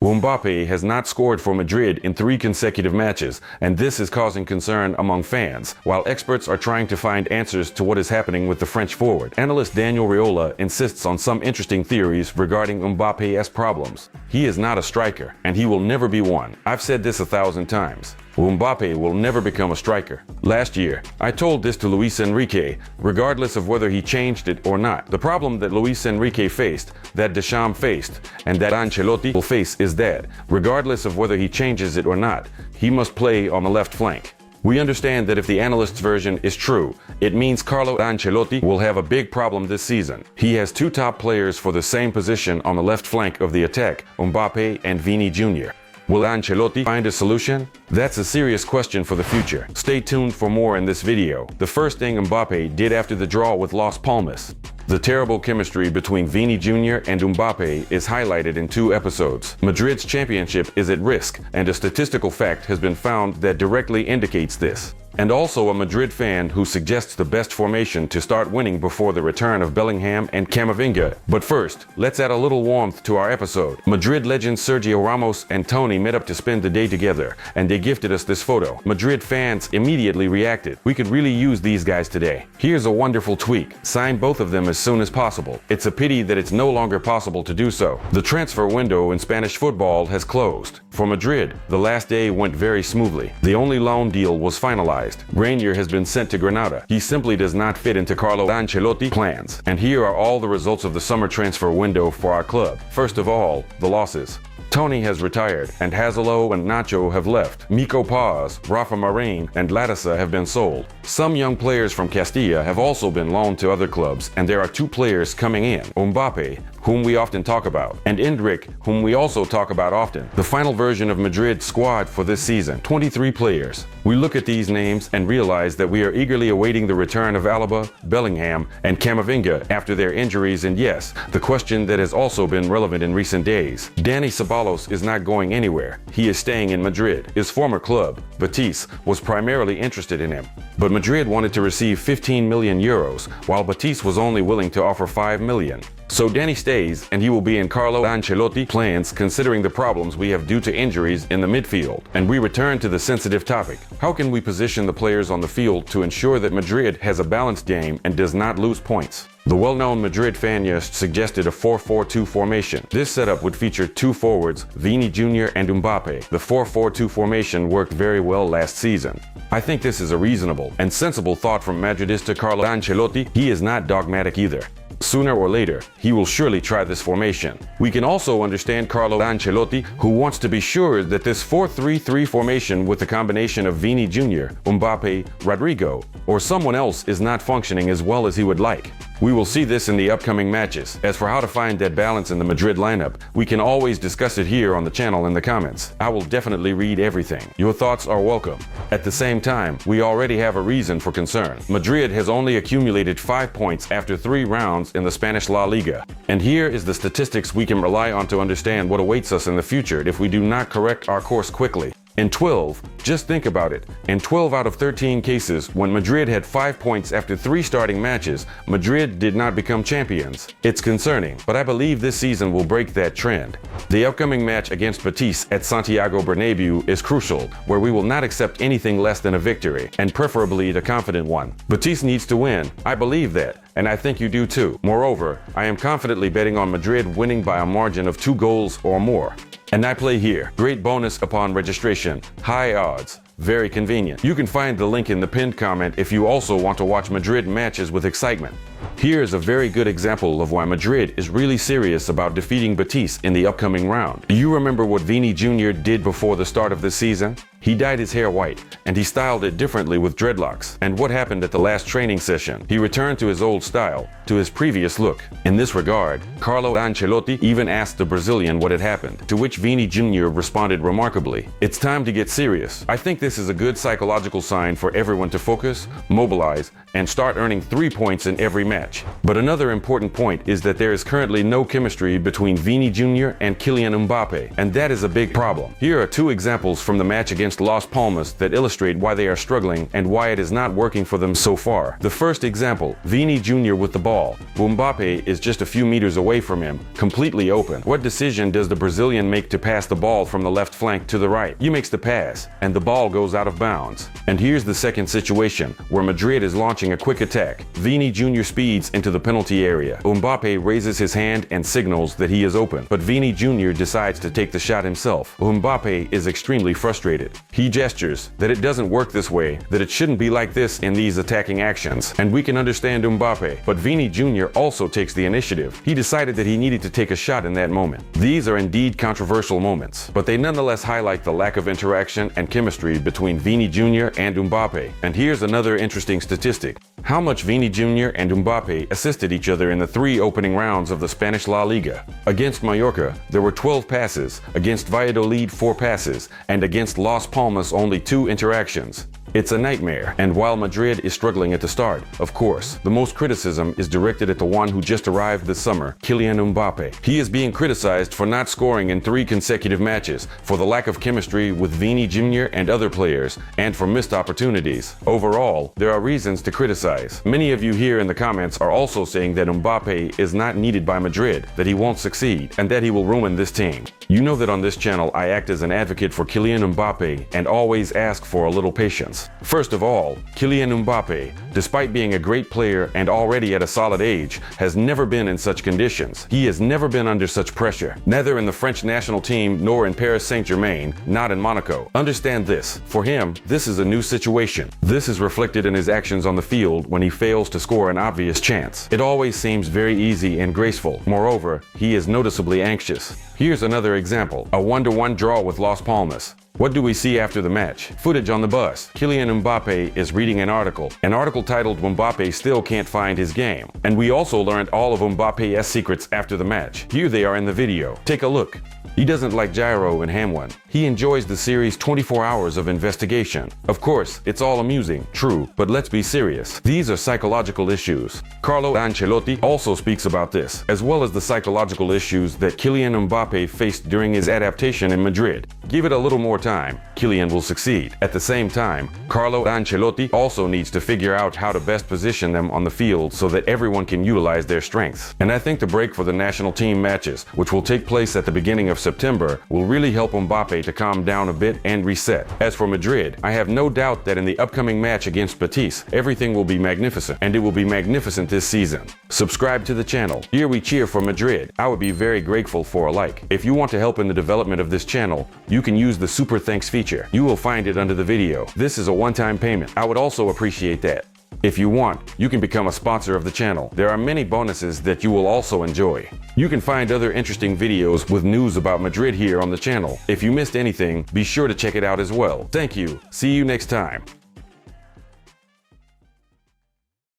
Mbappe has not scored for Madrid in 3 consecutive matches, and this is causing concern among fans, while experts are trying to find answers to what is happening with the French forward. Analyst Daniel Riola insists on some interesting theories regarding Mbappe's problems. He is not a striker, and he will never be one. I've said this 1,000 times. Mbappe will never become a striker. Last year, I told this to Luis Enrique, regardless of whether he changed it or not. The problem that Luis Enrique faced, that Deschamps faced, and that Ancelotti will face is that, regardless of whether he changes it or not, he must play on the left flank. We understand that if the analyst's version is true, it means Carlo Ancelotti will have a big problem this season. He has 2 top players for the same position on the left flank of the attack, Mbappe and Vini Jr. Will Ancelotti find a solution? That's a serious question for the future. Stay tuned for more in this video. The first thing Mbappe did after the draw with Las Palmas. The terrible chemistry between Vini Jr and Mbappe is highlighted in 2 episodes. Madrid's championship is at risk, and a statistical fact has been found that directly indicates this. And also a Madrid fan who suggests the best formation to start winning before the return of Bellingham and Camavinga. But first, let's add a little warmth to our episode. Madrid legends Sergio Ramos and Toni met up to spend the day together, and they gifted us this photo. Madrid fans immediately reacted. We could really use these guys today. Here's a wonderful tweak. Sign both of them as soon as possible. It's a pity that it's no longer possible to do so. The transfer window in Spanish football has closed. For Madrid, the last day went very smoothly. The only loan deal was finalized. Reinier has been sent to Granada. He simply does not fit into Carlo Ancelotti's plans. And here are all the results of the summer transfer window for our club. First of all, the losses. Toni has retired, and Hazelo and Nacho have left. Miko Paz, Rafa Marin, and Latissa have been sold. Some young players from Castilla have also been loaned to other clubs, and there are 2 players coming in. Mbappe, whom we often talk about, and Endrick, whom we also talk about often. The final version of Madrid's squad for this season, 23 players. We look at these names and realize that we are eagerly awaiting the return of Alaba, Bellingham, and Camavinga after their injuries, and yes, the question that has also been relevant in recent days. Dani Ceballos is not going anywhere. He is staying in Madrid. His former club, Betis, was primarily interested in him, but Madrid wanted to receive 15 million euros, while Betis was only willing to offer 5 million. So Dani stays, and he will be in Carlo Ancelotti's plans considering the problems we have due to injuries in the midfield. And we return to the sensitive topic. How can we position the players on the field to ensure that Madrid has a balanced game and does not lose points? The well-known Madrid fanist suggested a 4-4-2 formation. This setup would feature 2 forwards, Vini Jr and Mbappe. The 4-4-2 formation worked very well last season. I think this is a reasonable and sensible thought from Madridista Carlo Ancelotti. He is not dogmatic either. Sooner or later, he will surely try this formation. We can also understand Carlo Ancelotti, who wants to be sure that this 4-3-3 formation with the combination of Vini Jr, Mbappe, Rodrigo, or someone else is not functioning as well as he would like. We will see this in the upcoming matches. As for how to find that balance in the Madrid lineup, we can always discuss it here on the channel in the comments. I will definitely read everything. Your thoughts are welcome. At the same time, we already have a reason for concern. Madrid has only accumulated 5 points after 3 rounds in the Spanish La Liga. And here is the statistics we can rely on to understand what awaits us in the future if we do not correct our course quickly. In 12, just think about it, in 12 out of 13 cases, when Madrid had 5 points after 3 starting matches, Madrid did not become champions. It's concerning, but I believe this season will break that trend. The upcoming match against Betis at Santiago Bernabeu is crucial, where we will not accept anything less than a victory, and preferably the confident one. Betis needs to win, I believe that, and I think you do too. Moreover, I am confidently betting on Madrid winning by a margin of 2 goals or more. And I play here. Great bonus upon registration. High odds. Very convenient. You can find the link in the pinned comment if you also want to watch Madrid matches with excitement. Here is a very good example of why Madrid is really serious about defeating Betis in the upcoming round. Do you remember what Vini Jr did before the start of the season? He dyed his hair white, and he styled it differently with dreadlocks. And what happened at the last training session? He returned to his old style, to his previous look. In this regard, Carlo Ancelotti even asked the Brazilian what had happened, to which Vini Jr responded remarkably, "It's time to get serious." I think this is a good psychological sign for everyone to focus, mobilize, and start earning 3 points in every match. match. But another important point is that there is currently no chemistry between Vini Jr and Kylian Mbappe, and that is a big problem. Here are two examples from the match against Las Palmas that illustrate why they are struggling and why it is not working for them so far. The first example, Vini Jr with the ball. Mbappe is just a few meters away from him, completely open. What decision does the Brazilian make to pass the ball from the left flank to the right? He makes the pass, and the ball goes out of bounds. And here's the second situation, where Madrid is launching a quick attack. Vini Jr speeds into the penalty area. Mbappe raises his hand and signals that he is open, but Vini Jr decides to take the shot himself. Mbappe is extremely frustrated. He gestures that it doesn't work this way, that it shouldn't be like this in these attacking actions. And we can understand Mbappe, but Vini Jr also takes the initiative. He decided that he needed to take a shot in that moment. These are indeed controversial moments, but they nonetheless highlight the lack of interaction and chemistry between Vini Jr and Mbappe. And here's another interesting statistic. How much Vini Jr and Mbappe assisted each other in the 3 opening rounds of the Spanish La Liga. Against Mallorca, there were 12 passes, against Valladolid 4 passes, and against Las Palmas only 2 interactions. It's a nightmare, and while Madrid is struggling at the start, of course, the most criticism is directed at the one who just arrived this summer, Kylian Mbappe. He is being criticized for not scoring in 3 consecutive matches, for the lack of chemistry with Vini Jr and other players, and for missed opportunities. Overall, there are reasons to criticize. Many of you here in the comments are also saying that Mbappe is not needed by Madrid, that he won't succeed, and that he will ruin this team. You know that on this channel I act as an advocate for Kylian Mbappe and always ask for a little patience. First of all, Kylian Mbappe, despite being a great player and already at a solid age, has never been in such conditions. He has never been under such pressure, neither in the French national team nor in Paris Saint-Germain, not in Monaco. Understand this, for him, this is a new situation. This is reflected in his actions on the field when he fails to score an obvious chance. It always seems very easy and graceful. Moreover, he is noticeably anxious. Here's another example, a 1-1 draw with Las Palmas. What do we see after the match? Footage on the bus. Kylian Mbappe is reading an article titled "Mbappe Still Can't Find His Game." And we also learned all of Mbappe's secrets after the match. Here they are in the video. Take a look. He doesn't like gyro and Hamwan. He enjoys the series' 24 hours of investigation. Of course, it's all amusing, true, but let's be serious. These are psychological issues. Carlo Ancelotti also speaks about this, as well as the psychological issues that Kylian Mbappe faced during his adaptation in Madrid. Give it a little more time, Kylian will succeed. At the same time, Carlo Ancelotti also needs to figure out how to best position them on the field so that everyone can utilize their strengths. And I think the break for the national team matches, which will take place at the beginning of September, will really help Mbappe to calm down a bit and reset. As for Madrid, I have no doubt that in the upcoming match against Betis, everything will be magnificent, and it will be magnificent this season. Subscribe to the channel. Here we cheer for Madrid. I would be very grateful for a like. If you want to help in the development of this channel, you can use the Super Thanks feature. You will find it under the video. This is a one-time payment. I would also appreciate that. If you want, you can become a sponsor of the channel. There are many bonuses that you will also enjoy. You can find other interesting videos with news about Madrid here on the channel. If you missed anything, be sure to check it out as well. Thank you. See you next time.